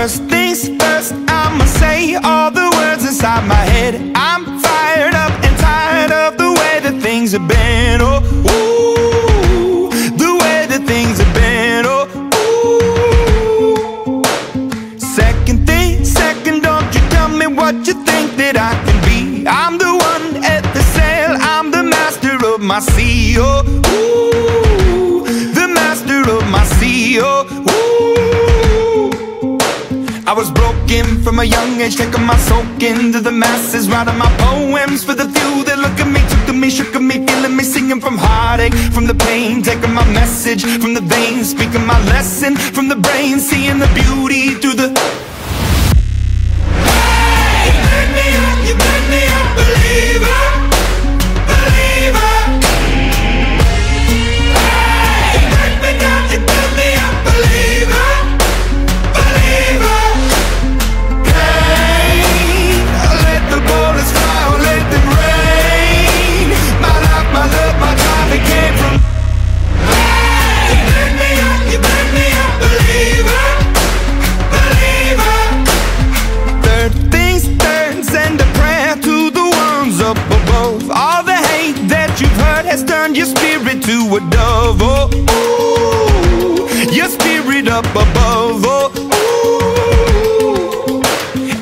First things first, I'ma say all the words inside my head. I'm fired up and tired of the way that things have been. Oh, ooh, the way that things have been. Oh, ooh. Second thing, second, don't you tell me what you think that I can be. I'm the one at the sail, I'm the master of my sea. Oh, ooh, the master of my sea. Oh, ooh. I was broken from a young age, taking my soak into the masses, writing my poems for the few that look at me, took to me, shook at me, feeling me, singing from heartache, from the pain, taking my message from the veins, speaking my lesson from the brain, seeing the beauty through the... Hey, you make me a believer, believer. Hey, you make me down, you make me a believer, believer. Turn your spirit to a dove, oh, ooh, your spirit up above, oh, ooh.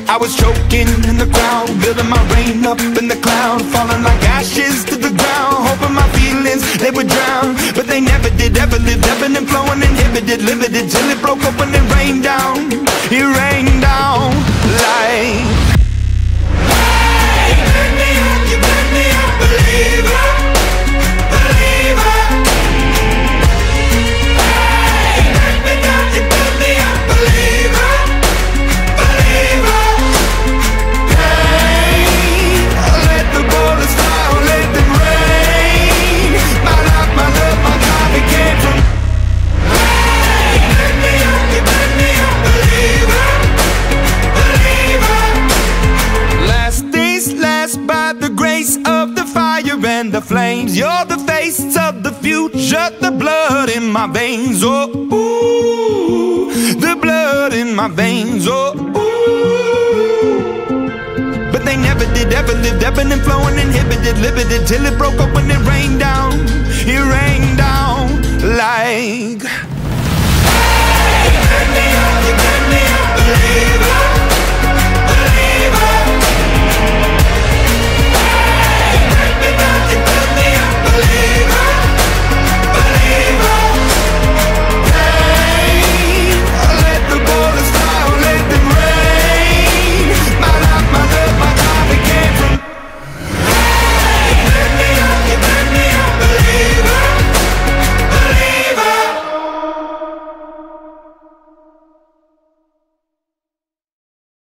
I was choking in the crowd, building my rain up in the cloud, falling like ashes to the ground, hoping my feelings, they would drown, but they never did, ever lived, ebbing and flowing, inhibited, limited, till it broke open and rained down, it rained down like... Hey, you make me a believer, believer. Hey, you make me down, you make me a believer, believer. Hey, let the bullets fly, let them rain. My life, my love, my God, it came from. Hey, you make me a believer, believer. Last things last, by the grace of the fire and the flames. You're the face of the future, the blood in my veins. Oh, ooh, the blood in my veins. Oh, ooh. But they never did, ever lived, ebbing and flowing, inhibited, limited, till it broke up when it rained down. It rained down like... Hey, you make me a believer.